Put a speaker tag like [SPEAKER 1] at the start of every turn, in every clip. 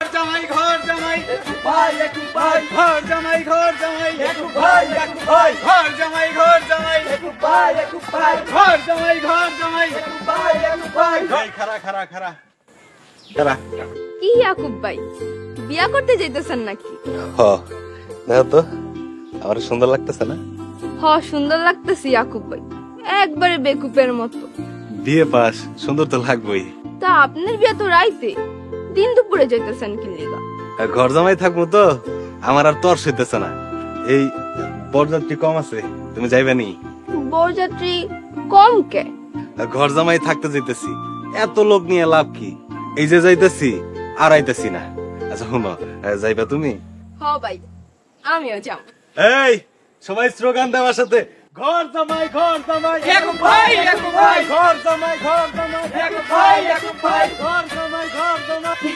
[SPEAKER 1] জামাই ঘর জামাই ভাই একটু ভাই ঘর জামাই ঘর জামাই একটু ভাই ঘর জামাই ঘর জামাই একটু ভাই ঘর জামাই একটু ভাই ভাই খারা খারা খারা খারা
[SPEAKER 2] কি ইয়াকুব ভাই বিয়া করতে যাইতেছেন নাকি?
[SPEAKER 3] হ দেখো তো আমার সুন্দর লাগতেছে না?
[SPEAKER 2] হ সুন্দর লাগতেছে ইয়াকুব ভাই, একবারে বেকুপের মতো।
[SPEAKER 3] বিয়ে পাস সুন্দর তো লাগবেই।
[SPEAKER 2] তা আপনার বিয়া তো রাইতে, দিন দুপুরে যাইতেছেন কি লিগা?
[SPEAKER 3] ঘর জামাই থাকবো তো আমার আর তর সইতেছে না। এই বরযাত্রী কম আছে, তুমি যাইবে নি?
[SPEAKER 2] বরযাত্রী কম কে?
[SPEAKER 3] ঘর জামাই থাকতে যাইতেছি, এত লোক নিয়ে লাভ কি? এই যে যাইতেছি আর আইতেছি না। আচ্ছা শুনো, যাইবা তুমি?
[SPEAKER 2] হ ভাই আমিও যাব।
[SPEAKER 3] এই সবাই স্লোগান দেওয়ার সাথে ঘর জামাই ঘর জামাই
[SPEAKER 1] একটু ভাই
[SPEAKER 3] ঘর জামাই ঘর জামাই
[SPEAKER 1] একটু ভাই
[SPEAKER 3] ঘর জামাই ঘর জামাই।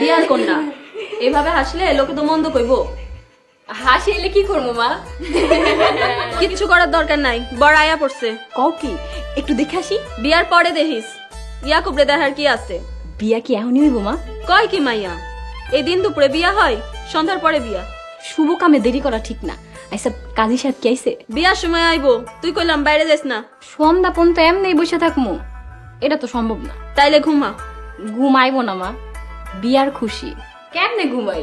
[SPEAKER 4] বিয়ার কন্যা এভাবে হাসলে লোকে তো মন্দ কইব। হাসি এলে কি করবো মা? কিচ্ছু করার দরকার নাই, বড় আয়া পড়ছে। কও কি একটু দেখে আসি? বিয়ার পরে দেখিস, ইয়াকুব রে দেখার কি আছে? বিয়া কি এখনই হইব মা? কয় কি মাইয়া, এই দিন দুপুরে বিয়া হয়, সন্ধ্যার পরে বিয়া। শুভ কামে দেরি করা ঠিক না। আইসা কাজী সাহেব কি আইছে? বিয়ার সময় আইবো, তুই কইলাম বাইরে যাস না।
[SPEAKER 5] সন্ধ্যা পর্যন্ত এমনি বসে থাকমু, এটা তো সম্ভব না।
[SPEAKER 4] তাইলে ঘুমা।
[SPEAKER 5] ঘুমাইবো না মা, বিয়ার খুশি।
[SPEAKER 4] কেমনে ঘুমাই?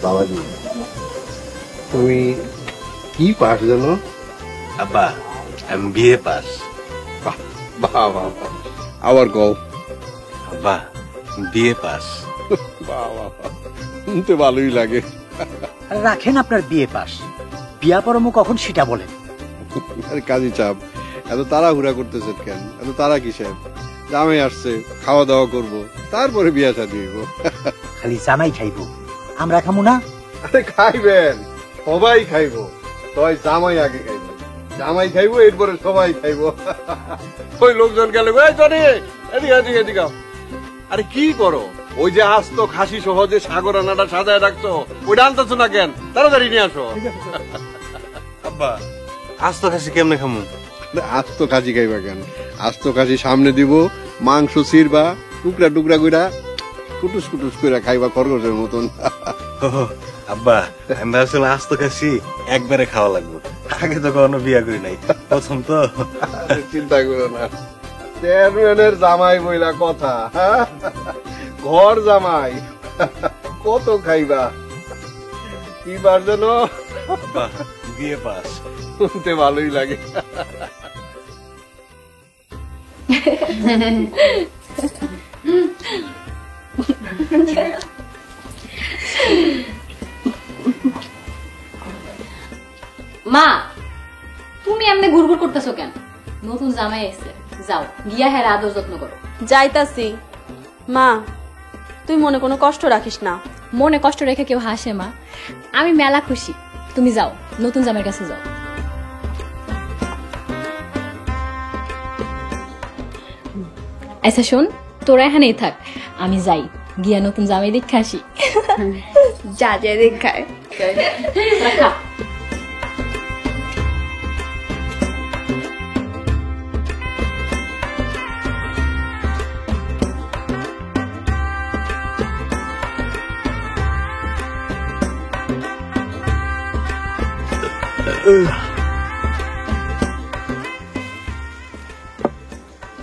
[SPEAKER 6] বাবাজি তুমি কি পাস জানো?
[SPEAKER 3] আব্বা আমি বিয়ে পাস।
[SPEAKER 6] বাবা আবার কও।
[SPEAKER 3] আব্বা বিয়ে পাস।
[SPEAKER 6] বাবা শুনতে ভালোই লাগে।
[SPEAKER 7] রাখেন আপনার বিয়ে পাস, বিয়া পরমু কখন সেটা বলেন।
[SPEAKER 6] আরে কাজী চাপ, এত তাড়াহুড়া করতেছেন কেন? এত তাড়া কিসের? জামাই আসছে, খাওয়া দাওয়া করব, তারপরে বিয়া শাদী হইব।
[SPEAKER 7] খালি জামাই খাইব, আমরা খামু না?
[SPEAKER 6] আরে খাইবেন, সবাই খাইবো, তয় জামাই আগে খাইব। জামাই খাইবো এরপরে সবাই খাইবো। ওই লোকজন গেলে এদিকে এদিকে এদিকে। আরে কি করো? ওই যে আস্ত খাসি সহ যে সাগর রান্নাটা সাজায় রাখছো, ওইটা আনতেছো না কেন? তাড়াতাড়ি নিয়ে আসো।
[SPEAKER 3] আব্বা আস্ত খাসি কেমনে খামু?
[SPEAKER 6] আস্ত খাসি খাইবা কেন? আস্ত খাসি সামনে দিব, মাংস ছিড়বা, টুকরা টুকরা কইরা কুটুস কুটুস কইরা খাইবা খরগোশের মতন।
[SPEAKER 3] আব্বা আমি ভাবছিলাম আস্ত খাসি একবারে খাওয়া লাগবে, আগে তো কখনো বিয়া করি নাই, প্রথম তো।
[SPEAKER 6] চিন্তা করো না, চেয়ারম্যানের জামাই বইলা কথা, হ্যাঁ? ঘর জামাই কত খাইবা? কি বার জানো?
[SPEAKER 3] আব্বা বিয়ে পাস।
[SPEAKER 6] শুনতে ভালোই লাগে।
[SPEAKER 5] মা তুমি এমনি ঘুরঘুর করতেছো কেন? নতুন জামাই এসে, যাও গিয়া হ্যাঁ আদর যত্ন করো।
[SPEAKER 4] যাইতাছি। মা তুই মনে কোনো কষ্ট রাখিস না।
[SPEAKER 5] মনে কষ্ট রেখে কেউ হাসে মা? আমি মেলা খুশি, তুমি যাও নতুন জামাইয়ের কাছে যাও। আচ্ছা শোন, তোরা এখানেই থাক, আমি যাই গিয়া নতুন জামাই দেখে আসি।
[SPEAKER 2] যা যা দেখায়
[SPEAKER 5] রাখা।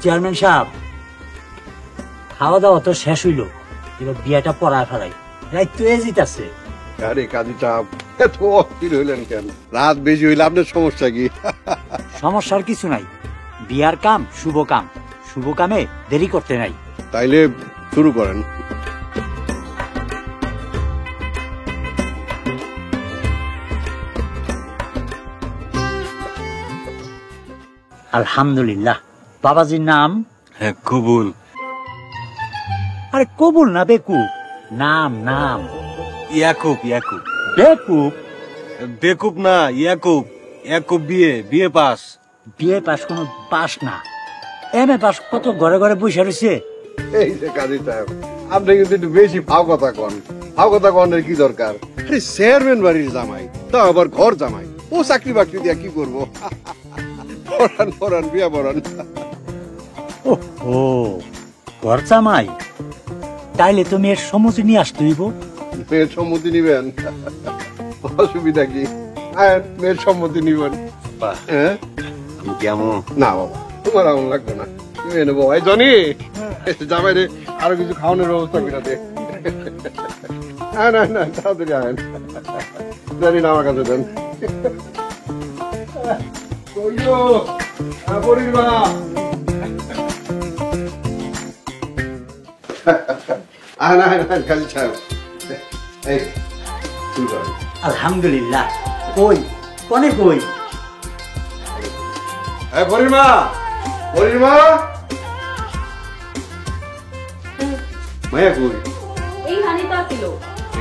[SPEAKER 7] চেয়ারম্যান সাহেব, খাওয়া দাওয়া তো শেষ হইল, এবার বিয়াটা পড়ায় ফেলাই, রাত তো এজিতাছে।
[SPEAKER 6] আরে কাজী চাপ, এত অস্থির হইলেন কেন? রাত বেশি হইলে আপনার সমস্যা কি?
[SPEAKER 7] সমস্যার কিছু নাই, বিয়ার কাম শুভ কাম, শুভ কামে দেরি করতে নাই।
[SPEAKER 6] তাইলে শুরু করেন।
[SPEAKER 7] আলহামদুলিল্লাহ। বাবাজির নাম?
[SPEAKER 3] হ্যাঁ, কবুল।
[SPEAKER 7] আরে কবুল না বেকুব, নাম নাম।
[SPEAKER 3] ইয়াকুব। ইয়াকুব
[SPEAKER 7] বেকুব?
[SPEAKER 3] বেকুব না, ইয়াকুব। ইয়াকুব বিয়ে পাস।
[SPEAKER 7] বিয়ে পাস কোনো পাস না, এমএ পাস। কত ঘরে ঘরে বসে রয়েছে।
[SPEAKER 6] এই যে কাজী সাহেব, আপনি কিন্তু একটু বেশি ফাও কথা কন। ফাও কথা কনের কি দরকার? আরে চেয়ারম্যান বাড়ির জামাই, তা আবার ঘর জামাই, ও চাকরি বাকরি দিয়া কি করবো? পড়ান বিয়া পড়ান।
[SPEAKER 7] ও ঘর জামাই, তাইলে তুমি এর সম্মতি নিয়ে আসতে হইব।
[SPEAKER 6] মেয়ের সম্মতি নিবেন? অসুবিধা কি? মেয়ের সম্মতি নিবেন? হ্যাঁ,
[SPEAKER 3] কেমন?
[SPEAKER 6] না বাবা, তোমার এমন লাগবে না, তুমি নেবো। এই জনি, জামাই রে আরো কিছু খাওয়ানোর ব্যবস্থা করে দে। না না, তাড়াতাড়ি আয়েন। জানি না, আমার কাছে দেন। কাজী সাহেব, এই শুরু করেন।
[SPEAKER 7] আলহামদুলিল্লাহ। কই কনে কই?
[SPEAKER 6] পরিমা, পরিমা, মায়া কই?
[SPEAKER 4] এই হানিটা ছিল।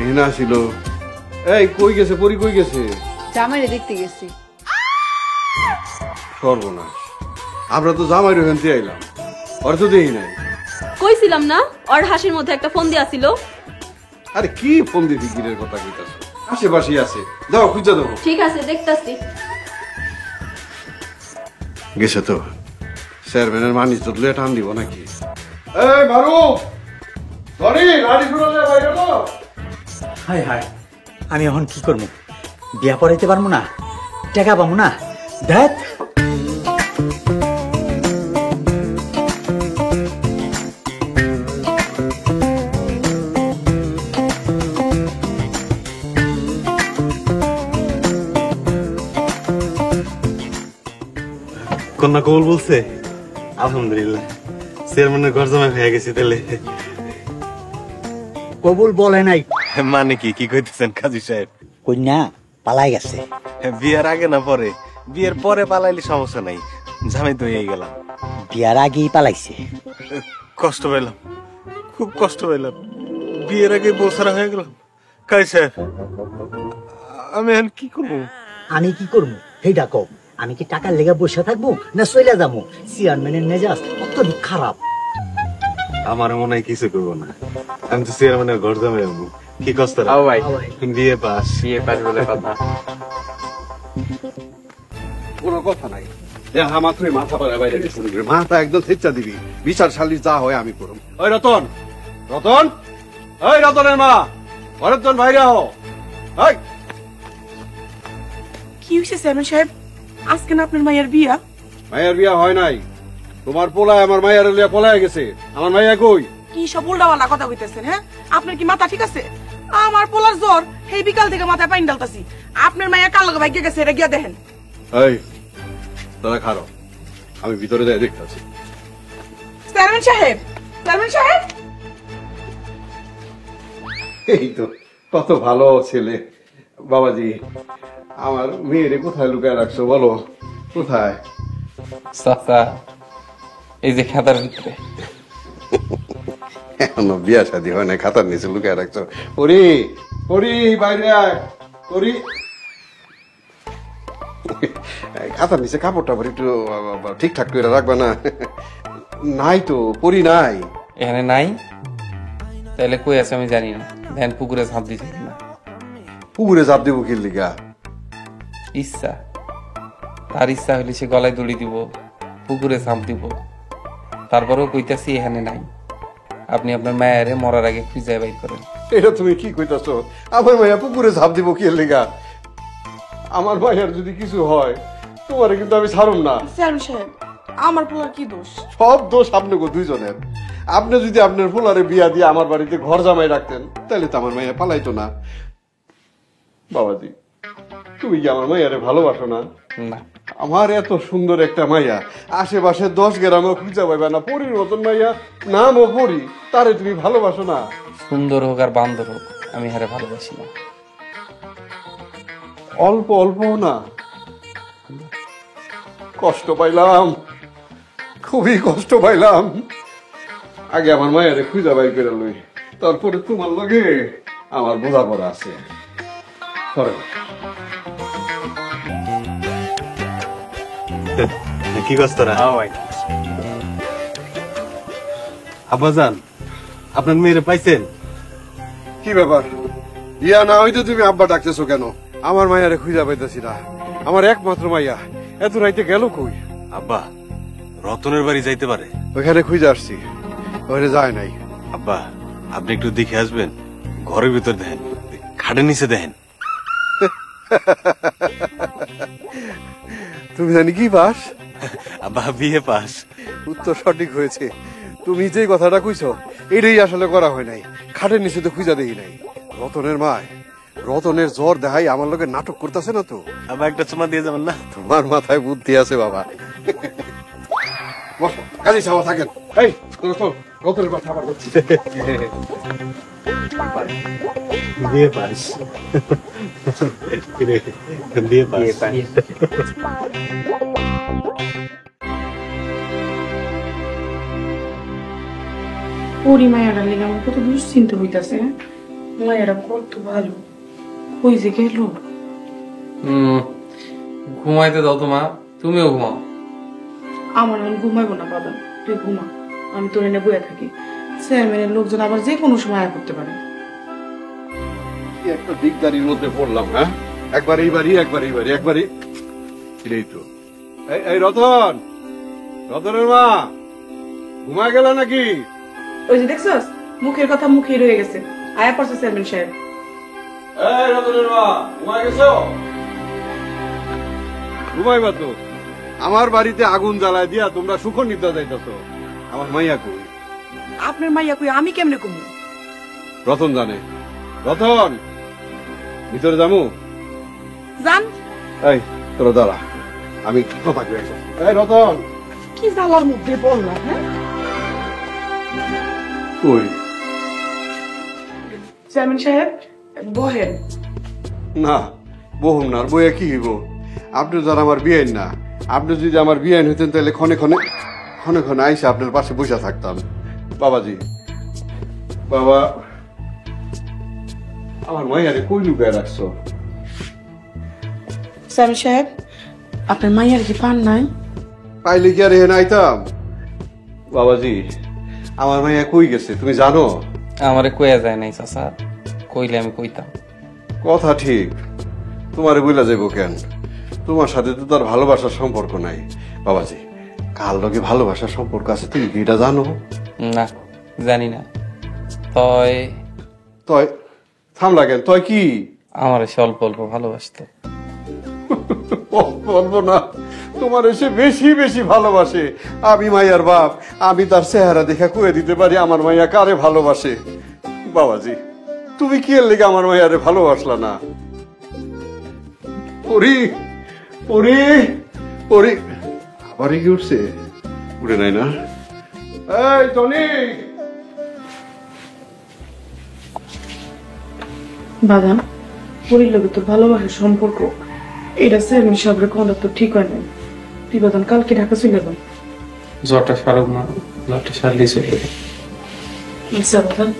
[SPEAKER 6] এই না ছিল। এই কই গেছে? পরি কই গেছে?
[SPEAKER 2] জামাইরে দেখতে গেছি।
[SPEAKER 6] সর্বনাশ, আমরা তো জামাই রোহেন্তি আইলাম, ওর তো দেখি নাই।
[SPEAKER 4] কইছিলাম না ওর হাসির মধ্যে একটা ফোন দিয়া ছিল।
[SPEAKER 6] আরে কি ফোন দিয়ে ফিকিরের কথা কইতাছ? আশেপাশে আছে, দাও খুঁজা দেবো।
[SPEAKER 4] ঠিক আছে, দেখতাছি।
[SPEAKER 6] গেছে তো। চেয়ারম্যানের মানিস ধরলে টান দিব নাকি? এই মারু, সরি লাড়ি ফুরালে বাইরে তো।
[SPEAKER 7] হায় হায়, আমি এখন কি করবো? বিয়া পড়াইতে পারবো না, টাকা পাবো না। দেখ
[SPEAKER 3] কন্যা কবুল বলছে? আলহামদুলিল্লাহ, চেয়ারম্যানের ঘর জামাই হয়ে গেছি তাহলে।
[SPEAKER 7] কবুল বলে নাই।
[SPEAKER 3] মানে কি কইতেছেন কাজী সাহেব?
[SPEAKER 7] কন্যা পালাই গেছে।
[SPEAKER 3] বিয়ের আগে না পরে? বিয়ের পরে পালাইলে সমস্যা নাই, জামাই তো হয়ে গেলাম।
[SPEAKER 7] বিয়ার আগেই পালাইছে।
[SPEAKER 3] কষ্ট পেলাম, খুব কষ্ট পেলাম। বিয়ের আগে বসারা হয়ে গেলাম। কাজী সাহেব, আমি এখন কি করবো?
[SPEAKER 7] আমি কি করবো সেইটা কম। আমি কি টাকার লেগে বসে থাকবো না চলে যাবো? চেয়ারম্যানের মেজাজ অত্যধিক খারাপ।
[SPEAKER 3] আমার মনে হয় কিছু করবো না, আমি তো চেয়ারম্যানের ঘর জামাই হবো। কি কষ্ট ভাই? বিয়ে পাস বলে কথা।
[SPEAKER 6] কোনো কথা নাই, মাত্রই মাথা পাড়া বাইরে গেছে। মাথা একদম থেচ্চা দিবি, বিচার সালিশ যা হয় আমি করব। ওই রতন, রতন, ওই রতনের মা, ভরতন ভাইরা হও। এই
[SPEAKER 8] কি হয়েছে চেয়ারম্যান সাহেব? আজকে না আপনার মায়ের বিয়া?
[SPEAKER 6] মায়ের বিয়া হয় নাই, তোমার পোলায় আমার মায়ের লিয়া পলায় গেছে। আমার মাইয়া কই?
[SPEAKER 8] কি সব উল্টাপাল্টা কথা কইতেছেন? হ্যাঁ, আপনার কি মাথা ঠিক আছে? আমার পোলার জ্বর, এই বিকাল থেকে মাথায় পানি ডালতাছি। আপনার মায়ের কাল লগে ভাগ্য গেছে, এটা গিয়া দেখেন।
[SPEAKER 6] এই দাদা খারো, আমি ভিতরে যাই দেখতেছি।
[SPEAKER 8] চেয়ারম্যান সাহেব, চেয়ারম্যান সাহেব,
[SPEAKER 6] এই তো কত ভালো ছেলে। বাবাজি, আমার মেয়েরে কোথায় লুকায় রাখছো বলো? কোথায়?
[SPEAKER 9] চাচা, এই যে খাতার ভিতরে।
[SPEAKER 6] এখনো বিয়া শাদী হয় না, খাতার নিচে লুকায় রাখছো? পরি, পরি বাইরে আয়। পরি, খাতার নিচে কাপড় টাপড় একটু ঠিকঠাক করে রাখবা না? নাই তো, পরি নাই
[SPEAKER 9] এখানে নাই? তাহলে কই আছে আমি জানি না। ধ্যান পুকুরে ঝাঁপ দিছে না?
[SPEAKER 6] পুকুরে ঝাঁপ দিব কি লিগা?
[SPEAKER 9] ইচ্ছা, তার ইচ্ছা হইলে সে গলায় দড়ি দিব, পুকুরে ঝাঁপ দিব। তারপরেও কইতাছি এখানে নাই। আপনি আপনার মায়ের মরার আগে খুঁজে বাইর করেন।
[SPEAKER 6] এটা তুমি কি কইতাছো? আমার মাইয়া পুকুরে ঝাঁপ দিব কি লিগা? আমার মাইয়ার যদি কিছু হয়, তোমারে কিন্তু আমি ছাড়ুম না।
[SPEAKER 8] চেয়ারম্যান সাহেব, আমার পোলার কি দোষ?
[SPEAKER 6] সব দোষ আপনাকে দুইজনের। আপনি যদি আপনার ফুলারে বিয়া দিয়ে আমার বাড়িতে ঘর জামাই রাখতেন, তাহলে তো আমার মাইয়া পালাইতো না। বাবাজি, তুমি কি আমার মাইয়ারে ভালোবাসো না?
[SPEAKER 9] না।
[SPEAKER 6] আমার এত সুন্দর একটা মাইয়া, আশেপাশে 10 গ্রামে খুঁজে পাইবা না। পরির মতন মাইয়া, নামও পরি, তারে তুমি ভালোবাসো না?
[SPEAKER 9] সুন্দর হোক আর বান্দর হোক, আমি হারে ভালোবাসি না।
[SPEAKER 6] অল্প অল্প না, কষ্ট পাইলাম, খুবই কষ্ট পাইলাম। আগে আমার মায়ের খুঁজা বাই করে লই, তারপরে তোমার লগে আমার বোঝাপড়া আছে। সরে
[SPEAKER 3] কি কষ্ট না আব্বাজান, আপনার মেয়েরে পাইছেন?
[SPEAKER 6] কি ব্যাপার? ইয়া না হইতে তুমি আব্বা ডাকতেছো কেন? আমার মায়ারে খুঁজা পাইতেছি না, আমার একমাত্র মাইয়া এত রাইতে গেল কই?
[SPEAKER 3] আব্বা রতনের বাড়ি যাইতে পারে,
[SPEAKER 6] ওইখানে খুঁজে আসছি, ওখানে যায় নাই।
[SPEAKER 3] আব্বা আপনি একটু দেখে আসবেন, ঘরের ভিতর দেখেন, খাটের নিচে দেখেন।
[SPEAKER 6] তুমি জানি কি পাস?
[SPEAKER 3] আব্বা বিয়ে পাস।
[SPEAKER 6] উত্তর সঠিক হয়েছে। তুমি যে কথাটা কইছো এটাই আসলে করা হয় নাই, খাটের নিচে তো খুঁজা দেই নাই। রতনের মায় রতনের জ্বর দেখাই আমার লগে নাটক করতেছে না তো?
[SPEAKER 3] আবার একটা চুমা দিয়ে যাবেন না?
[SPEAKER 6] তোমার মাথায় বুদ্ধি আছে বাবা। কাজী সাহেব থাকেন। এই রতনের কথা আবার বলছি।
[SPEAKER 3] বিয়ে পাস, বিয়ে পাস।
[SPEAKER 8] ওরি মায়ারা লেগে আমার কত দুশ্চিন্তা হইতাছে। মায়ারা কত ভালো, ওই যে গেল।
[SPEAKER 9] ঘুমাইতে দাও তো মা, তুমিও ঘুমাও।
[SPEAKER 8] আমার এখন ঘুমাইবো না বাবা, তুই ঘুমা, আমি তোর এনে বইয়া থাকি। চেয়ারম্যানের লোকজন আবার যে কোনো সময় আয়া করতে পারে।
[SPEAKER 6] একটা দিকদারির মধ্যে পড়লাম। হ্যাঁ, একবার এই বাড়ি, একবার এই বাড়ি, একবারই এই তো। এই রতন, রতনের মা ঘুমায় গেল নাকি?
[SPEAKER 8] ওই যে দেখছস, মুখের কথা মুখেই রয়ে গেছে। আয়া পড়ছে চেয়ারম্যান সাহেব।
[SPEAKER 6] এই রতনের মা ঘুমায় গেছো? ঘুমাইবা তো? আমার বাড়িতে আগুন জ্বালায় দিয়া তোমরা সুখ নিতে যাইতেছ। আমার মাইয়া কই?
[SPEAKER 8] আপনার মাইয়া কই আমি কেমনে কমু?
[SPEAKER 6] রতন জানে। রতন, ভিতরে যামু?
[SPEAKER 8] জান।
[SPEAKER 6] এই তোরা দাঁড়া, আমি এই রতন
[SPEAKER 8] কি জ্বালার মধ্যে পড়লাম। হ্যাঁ,
[SPEAKER 6] কই?
[SPEAKER 8] চেয়ারম্যান সাহেব বহেন।
[SPEAKER 6] না বহুম না, বইয়া কি হইব? আপনি যারা আমার বিয়ে না, আপনি যদি আমার বিয়ে হইতেন তাহলে ক্ষণে ক্ষণে ক্ষণে ক্ষণে আইসা আপনার পাশে বসে থাকতাম। বাবাজি, বাবা, আমার মাইয়ারে কই লুকায় রাখছো?
[SPEAKER 8] চেয়ারম্যান সাহেব আপনার মাইয়ার কি পান নাই?
[SPEAKER 6] পাইলে কি আর এখানে আইতাম? বাবাজি, আমার মাইয়া কই গেছে তুমি জানো?
[SPEAKER 9] আমারে কইয়া যায় নাই চাচা, কইলে আমি কইতাম।
[SPEAKER 6] কথা ঠিক, তোমারে বইলা যাইব কেন? তোমার সাথে তো তার ভালোবাসার সম্পর্ক নাই। বাবাজি, কার লগে ভালোবাসার সম্পর্ক আছে তুমি কি এটা জানো?
[SPEAKER 9] না, জানি না। তয়
[SPEAKER 6] তয় থাম লাগেন, তয় কি?
[SPEAKER 9] আমার সে অল্প অল্প ভালোবাসতো।
[SPEAKER 6] বলবো না, তোমার এসে বেশি বেশি ভালোবাসে। আমি মাইয়ার বাপ, আমি তার চেহারা দেখা কয়ে দিতে পারি আমার মাইয়া কারে ভালোবাসে। বাবাজি, তুমি কি এর লেগে আমার মাইয়ারে ভালোবাসলা না? পরি পরি পরি আবার কি উঠছে? উঠে নাই না? এই টনি,
[SPEAKER 8] বাদাম পরির লোকে তোর ভালোবাসার সম্পর্ক, এটা চেয়ারম্যান সাহেবের কথা তো ঠিক হয় নাই। তুই বাদাম কালকে ঢাকা চলে যাবেন।
[SPEAKER 9] জ্বরটা সারুক না, জ্বরটা সারলেই চলে যাবে।
[SPEAKER 8] আচ্ছা বাদাম।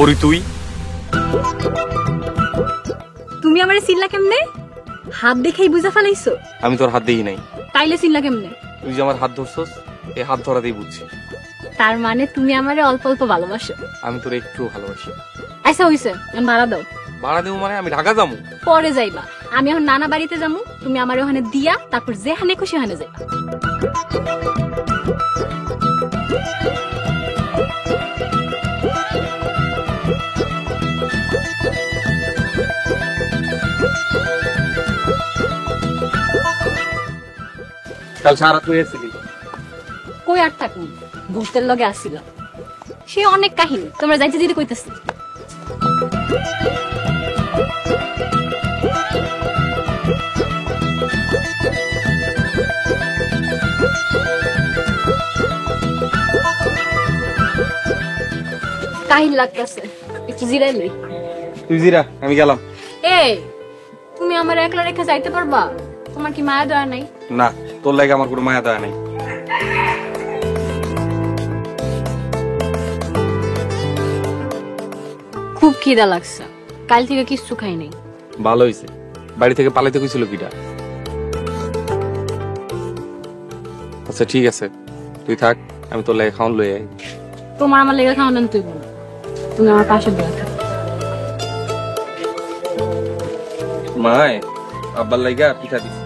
[SPEAKER 3] পরি তুই
[SPEAKER 4] তুমি আমারে চিল্লা কেমনে? হাত দেখেই বুঝা ফেলাইছো?
[SPEAKER 3] আমি তোর হাত দিই নাই।
[SPEAKER 5] তাইলে চিনলা কেমনে?
[SPEAKER 9] তুই যে আমার হাত ধরছস, এই হাত ধরাতেই বুঝছি
[SPEAKER 5] তার মানে তুমি আমারে অল্প অল্প ভালোবাসো।
[SPEAKER 9] আমি তোর একটু ভালোবাসি।
[SPEAKER 5] আচ্ছা হইছে, ভাড়া দাও।
[SPEAKER 9] ভাড়া দেবো মানে? আমি ঢাকা যাবো।
[SPEAKER 5] পরে যাইবা, আমি এখন নানা বাড়িতে যাবো, তুমি আমার ওখানে দিয়া তারপর যেখানে খুশি ওখানে যাইবা।
[SPEAKER 9] কাল সারা তুই এসেছিলি?
[SPEAKER 5] কই আর থাকুন, ভূতের লগে আসছিল। সে অনেক কাহিনী, তোমরা যাইতে দিতে কইতেছি। কাহিনী লাগতেছে, একটু জিরাই লই।
[SPEAKER 9] তুই জিরা, আমি গেলাম।
[SPEAKER 5] এই, তুমি আমার একলা রেখে যাইতে পারবা? তোমার কি মায়া দয়া নাই?
[SPEAKER 9] না, তোর লাগে আমার কোনো মায়া দয়া নাই।
[SPEAKER 5] খুব খিদা লাগছে, কাল থেকে কিচ্ছু খাই নাই।
[SPEAKER 9] ভালো হইছে, বাড়ি থেকে পালাইতে কইছিল কিটা? আচ্ছা ঠিক আছে, তুই থাক, আমি তোর লাগে খাওয়ান লই আই।
[SPEAKER 5] তোমার আমার লেগে খাওয়ানো তুই বলো, তুমি আমার পাশে বসে থাকো।
[SPEAKER 9] মায় আব্বার লাগা পিঠা দিছে।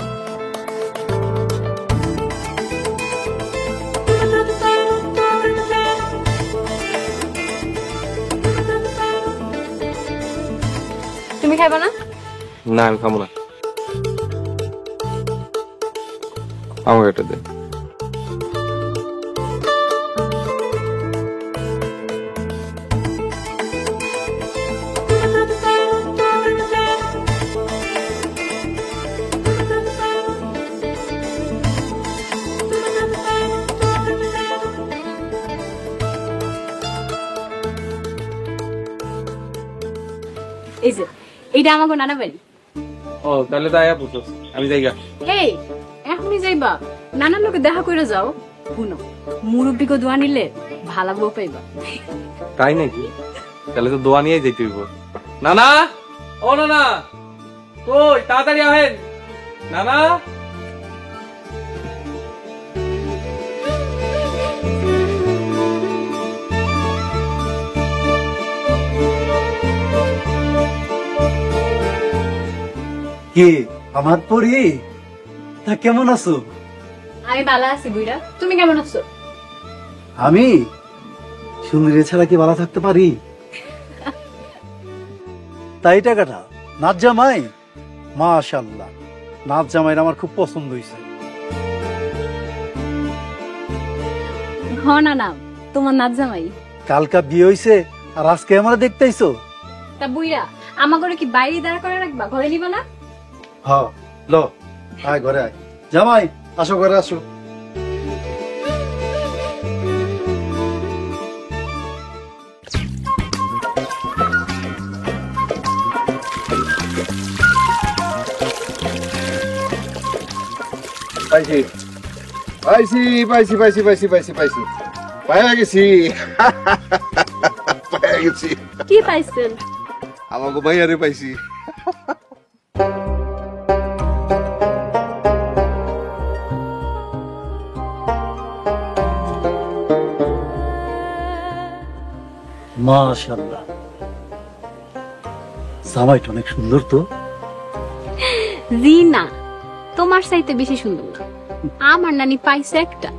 [SPEAKER 5] তুমি খাইবা না?
[SPEAKER 9] না, আমি খাবো না। আমাকে এটা দে।
[SPEAKER 5] এই যে, এইটা আমাকে নানা বাড়ি।
[SPEAKER 9] ও, তাহলে তো আয়া বুঝছস, আমি যাইগা।
[SPEAKER 5] এই, এখনই যাইবা? নানার লোকে দেখা করে যাও। শুনো, মুরব্বীকে দোয়া নিলে ভালো বউ পাইবা।
[SPEAKER 9] তাই নাকি? তাহলে তো দোয়া নিয়ে যাইতে হইব। নানা, ও নানা, কই তাড়াতাড়ি আহেন। নানা,
[SPEAKER 10] কি আমার পরি, তা কেমন আছো?
[SPEAKER 5] আমি ভালো আছি বুইড়া, তুমি কেমন আছো?
[SPEAKER 10] আমি সুন্দরী ছাড়া কি ভালো থাকতে পারি? তাই টাকাটা নাচ জামাই, মাশাআল্লাহ, নাচ জামাই আমার খুব পছন্দ হয়েছে।
[SPEAKER 5] হ না না, তোমার নাচ জামাই।
[SPEAKER 10] কালকা বিয়ে হয়েছে আর আজকে আমরা দেখতেইছো?
[SPEAKER 5] তা বুইড়া, আমার ঘরে কি বাইরে দাঁড়া করে রাখবা, ঘরে নিবা না?
[SPEAKER 10] হ্যাঁ, ল আয় ঘরে আয়। জামাই আসো, ঘরে আসো।
[SPEAKER 6] পাইছি পাইছি পাইছি পাইছি পাইছি পাইছি পাইছি পাইয়া গেছি পাইয়া গেছি।
[SPEAKER 5] কি পাইছেন?
[SPEAKER 6] আমাকে ভাইয়ারে পাইছি।
[SPEAKER 10] মাশাআল্লাহ, জামাইটা অনেক সুন্দর তো।
[SPEAKER 5] জি না, তোমার চাইতে বেশি সুন্দর না, আমার নানি পাইছে একটা।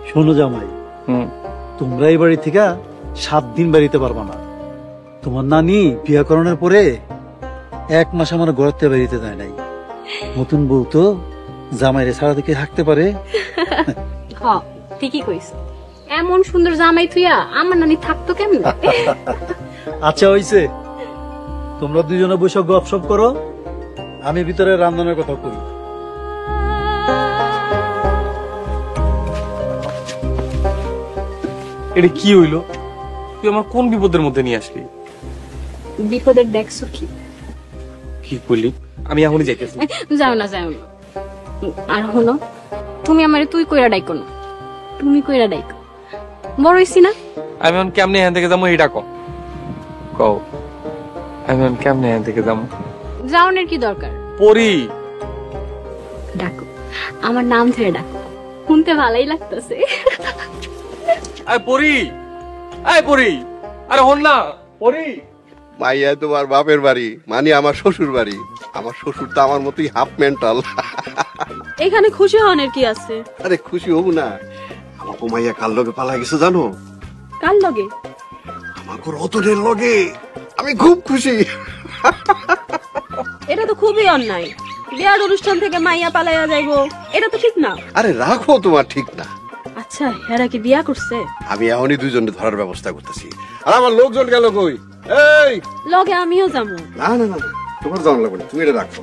[SPEAKER 10] শোনো জামাই, তোমরা এই বাড়ি থেকে 7 দিন বাড়িতে পারবা না। তোমার নানি বিয়া করানোর পরে 1 মাস আমার ঘরতে বাড়িতে যায় নাই। নতুন বউ তো জামাইরে ছাড়া দিকে থাকতে পারে?
[SPEAKER 5] হ, ঠিকই কইছ, এমন সুন্দর জামাই থুইয়া আমার নানি থাকতো কেমন?
[SPEAKER 10] আচ্ছা হইছে, তোমরা দুজনে বসে গপসপ করো, আমি ভিতরে রান্নার কথা কই।
[SPEAKER 9] এটা কি হইলো? তুই আমার কোন বিপদের মধ্যে নিয়ে আসলি?
[SPEAKER 5] বিপদের দেখছো কি?
[SPEAKER 9] কি করলি? আমি এখনই যাইতেছি।
[SPEAKER 5] যাও না, যাও না। আর হলো, তুমি আমারে তুই কইরা ডাইকো না, তুমি কইরা ডাইকো। বড় হইছি না?
[SPEAKER 9] আমি এখন কেমনে এখান থেকে যাবো এটা কও। আমি এখন কেমনে এখান থেকে যাবো?
[SPEAKER 5] যাওনের কি দরকার?
[SPEAKER 9] পরি,
[SPEAKER 4] ডাকো, আমার নাম ধরে ডাকো, শুনতে ভালোই লাগতেছে।
[SPEAKER 6] আয় পরি, আয় পরি, আরে হন না পরি। মাইয়া তোমার বাপের বাড়ি, মানে আমার শ্বশুর বাড়ি। আমার শ্বশুর তো আমার মতোই হাফ মেন্টাল।
[SPEAKER 4] এখানে খুশি হওয়ার কি আছে?
[SPEAKER 6] আরে খুশি হব না, আমাকে মাইয়া কার লগে পালা গেছে জানো?
[SPEAKER 4] কার লগে?
[SPEAKER 6] আমাকে রতনের লগে। আমি খুব খুশি।
[SPEAKER 4] এটা তো খুবই অন্যায়, বিয়ার অনুষ্ঠান থেকে মাইয়া পালাইয়া যাইবো, এটা তো ঠিক না।
[SPEAKER 6] আরে রাখো, তোমার ঠিক না।
[SPEAKER 4] আচ্ছা, হেরা কি বিয়া করছে?
[SPEAKER 6] আমি এখনই দুজনে ধরার ব্যবস্থা করতেছি। আর আমার লোকজন গেল কই? এই
[SPEAKER 4] লগে আমিও যাবো।
[SPEAKER 6] না না না, তোমার জানা লাগবে না, তুমি এটা রাখো।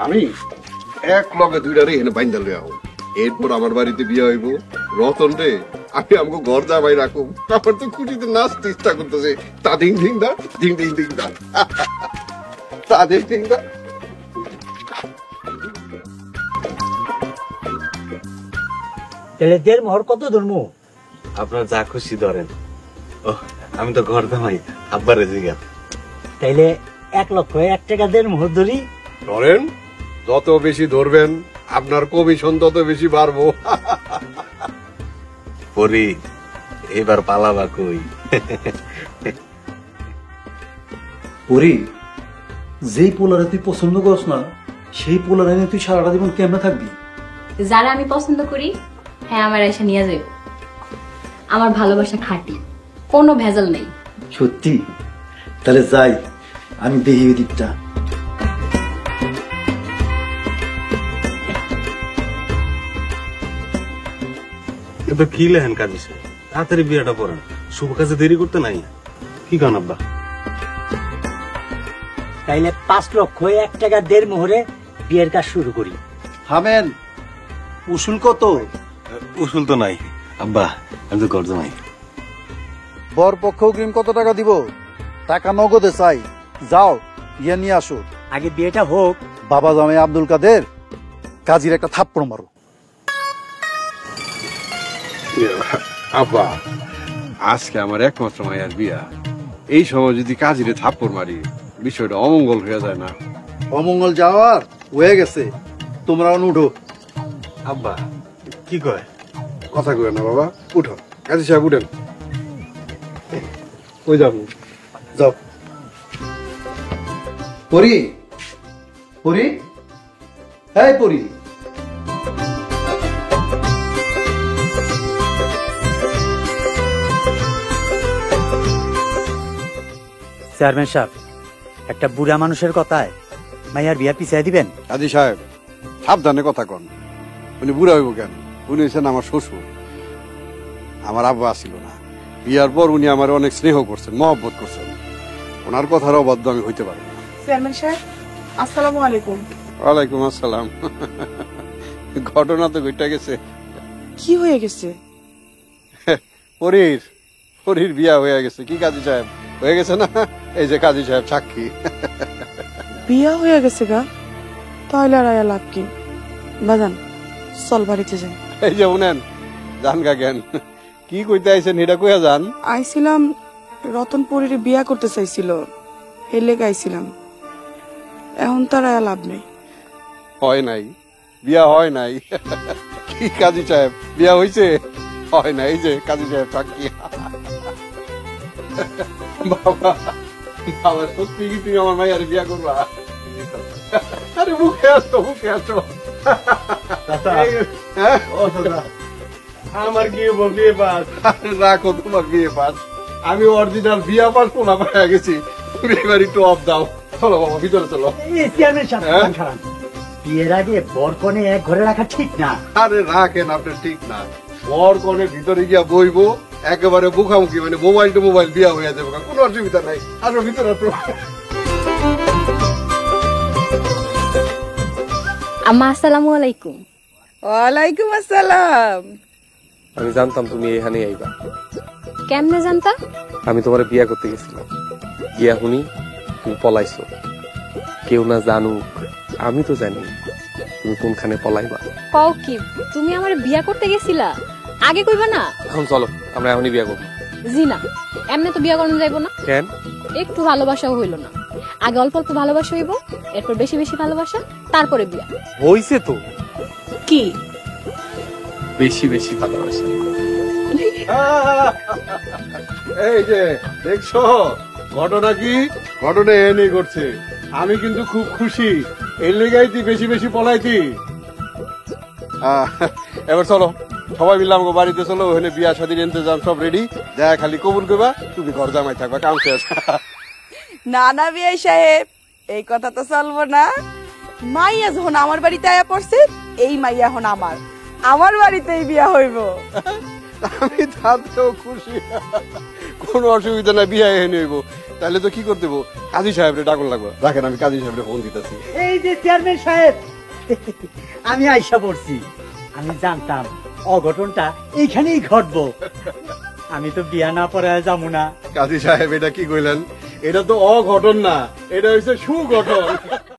[SPEAKER 6] আমি এক লগে দুইটারে এনে বাইন্দা লইয়া হব। এরপর আমার বাড়িতে বিয়ে হইব। রতন রে আমি আমাকে ঘর জামাই রাখুম। তারপর তো খুশিতে নাচতে ইচ্ছা করতেছে। তা দিং দিং দা, দিং দিং দিং দা, তা দিং দিং দা।
[SPEAKER 7] তাহলে 1.5 মোহর কত ধরমু?
[SPEAKER 3] আপনার যা খুশি ধরেন। ও আমি তো ঘর দামাই, আব্বারে জিজ্ঞাসা।
[SPEAKER 7] তাইলে 1,01 টাকা 1.5 মোহর ধরি।
[SPEAKER 6] ধরেন, যত বেশি ধরবেন আপনার কমিশন তত বেশি বাড়বো।
[SPEAKER 3] পরি এবার পালাবা কই?
[SPEAKER 10] পরি, যেই পোলারে তুই পছন্দ করস না সেই পোলারে নিয়ে তুই সারাটা জীবন কেমনে থাকবি?
[SPEAKER 5] যারা আমি পছন্দ করি, হ্যাঁ আমার এসে নিয়ে যাই। আমার ভালোবাসা খাঁটি, কোনো ভেজাল নেই।
[SPEAKER 10] সত্যি? তাহলে যাই, আমি দেখি ওই দিকটা।
[SPEAKER 3] এবার কি লেহেন কাজী সাহেব, তাড়াতাড়ি বিয়েটা পড়েন, শুভ কাজে দেরি করতে নাই। কি কান আব্বা?
[SPEAKER 7] তাইলে 5,01 টাকা 1.5 মোহরে বিয়ের কাজ শুরু করি।
[SPEAKER 10] হামেন, উসুল কত?
[SPEAKER 3] উসুল তো নাই আব্বা, আমি তো ঘর জামাই।
[SPEAKER 10] বর পক্ষ অগ্রিম কত টাকা দিব? টাকা নগদে চাই। যাও, ইয়ে নিয়ে আসো।
[SPEAKER 7] আগে বিয়েটা হোক।
[SPEAKER 10] বাবা জামাই আব্দুল কাদের, কাজীর একটা থাপ্পড় মারো।
[SPEAKER 6] আব্বা, আজকে আমার একমাত্র মায়ের বিয়া। এই সময় যদি কাজীরে থাপ্পড় মারি, বিষয়টা অমঙ্গল হয়ে যায় না?
[SPEAKER 10] অমঙ্গল যাওয়ার হয়ে গেছে, তোমরা উঠো।
[SPEAKER 3] আব্বা কি কয়?
[SPEAKER 6] কথা কয় না বাবা, উঠো। কাজী সাহেব উঠেন। ওই যাবো,
[SPEAKER 10] যাও। পরি, পরি, এই পরি।
[SPEAKER 7] চেয়ারম্যান সাহেব, একটা বুড়া মানুষের কথায় মাইয়ার বিয়া পিছাই দিবেন?
[SPEAKER 6] কাজী সাহেব সাবধানে কথা কন। উনি বুড়া হইব কেন? উনি হচ্ছেন আমার শ্বশুর। আমার আব্বা আসছিল না, বিয়ার পর উনি আমার অনেক স্নেহ করছেন, মহব্বত করছেন। ওনার কথার অবাধ্য আমি হইতে পারবো না।
[SPEAKER 8] চেয়ারম্যান সাহেব, আসসালামু আলাইকুম।
[SPEAKER 6] ওয়ালাইকুম আসসালাম। ঘটনা তো ঘটে গেছে।
[SPEAKER 8] কি হয়ে গেছে?
[SPEAKER 6] পরীর বিয়া হয়ে গেছে। কি কাজী সাহেব, হয়ে গেছে না? এই যে কাজী সাহেব সাক্ষী।
[SPEAKER 8] বিয়া হয়ে গেছে গা? তাহলে আর আয়া লাভ কি? বাজান, চল বাড়িতে যাই।
[SPEAKER 6] এই যে উনেন, জান গা জ্ঞান কি কইতে আইছেন এটা কইয়া যান।
[SPEAKER 8] আইছিলাম, রতনপুরীর বিয়া করতে চাইছিল, এর লেগে আইছিলাম। এখন তার আয়া লাভ নেই।
[SPEAKER 6] হয় নাই, বিয়া হয় নাই। কি কাজী সাহেব, বিয়া হইছে? হয় নাই। এই যে কাজী সাহেব সাক্ষী। বাবা, বাবা সত্যি কি তুমি আমার মায়ের বিয়া করবা? আরে মুখে আসতো, মুখে আসতো। হ্যাঁ?
[SPEAKER 3] আমার কি বিয়ে পাস?
[SPEAKER 6] রাখো তোমার বিয়ে পাস। আমি অরিজিনাল বিয়া পাস পোলা পাইয়া গেছি। তুমি এবার একটু অফ দাও। চলো বাবা, ভিতরে চলো।
[SPEAKER 7] চেয়ারম্যান সাহেব, খারাপ। বিয়ের আগে বর কনে এক ঘরে রাখা ঠিক না।
[SPEAKER 6] আরে রাখেন আপনি, ঠিক না। বর কনে ভিতরে গিয়া বইবো, একেবারে মুখামুখি, মানে মোবাইল টু মোবাইল বিয়া হয়ে যাবে, কোনো অসুবিধা নাই। আসো ভিতরে আসো।
[SPEAKER 4] আম্মা আসসালামু আলাইকুম।
[SPEAKER 8] ওয়ালাইকুম আসসালাম।
[SPEAKER 9] আমি জানতাম তুমি এখানে আইবা।
[SPEAKER 4] কেমনে জানতা?
[SPEAKER 9] আমি তোমার বিয়া করতে গেছিলাম, গিয়া শুনি তুমি পলাইছো। কেউ না জানুক, আমি তো জানি তুমি কোনখানে পলাইবা।
[SPEAKER 4] কও কি, তুমি আমার বিয়া করতে গেছিলা? আগে কইবা না?
[SPEAKER 9] এখন চলো, আমরা এখনই বিয়া করবো।
[SPEAKER 4] জি না, এমনি তো বিয়া করানো যাইবো না।
[SPEAKER 9] কেন?
[SPEAKER 4] একটু ভালোবাসাও হইলো না। আগে অল্প অল্প ভালোবাসা হইব, এরপর বেশি বেশি ভালোবাসা, তারপরে বিয়া।
[SPEAKER 9] হইছে তো,
[SPEAKER 4] কি
[SPEAKER 9] বেশি বেশি ভালোবাসা।
[SPEAKER 6] এই যে দেখছো ঘটনা কি, ঘটনা এনে করছে। আমি কিন্তু খুব খুশি, এর লেগাইতি বেশি বেশি পলাইতি। এবার চলো সবাই মিলে আমাকে বাড়িতে চলো, ওখানে বিয়া শাদীর ইন্তজাম সব রেডি। দেখা খালি কবুল করবা, তুমি ঘর জামাই থাকবা, কাম শেষ।
[SPEAKER 8] না না বিআই সাহেব, এই কথা তো চলবো না। মাইয়া যখন আমার বাড়িতে আয়া পড়ছে, এই মাইয়া এখন আমার বাড়িতেই বিয়া হইব।
[SPEAKER 6] আমি তাতেও খুশি, কোনো অসুবিধা নাই, বিয়া এনে হইব। তাহলে তো কি করতে দেবো, কাজী সাহেবরে ডাকন লাগবে। রাখেন, আমি কাজী সাহেবরে ফোন দিতেছি।
[SPEAKER 7] এই যে চেয়ারম্যান সাহেব, আমি আইসা পড়ছি। আমি জানতাম অঘটনটা এইখানেই ঘটবো। আমি তো বিয়া না পড়ায় যাবো না।
[SPEAKER 6] কাজী সাহেব এটা কি কইলেন? এটা তো অঘটন না, এটা হচ্ছে সুঘটন।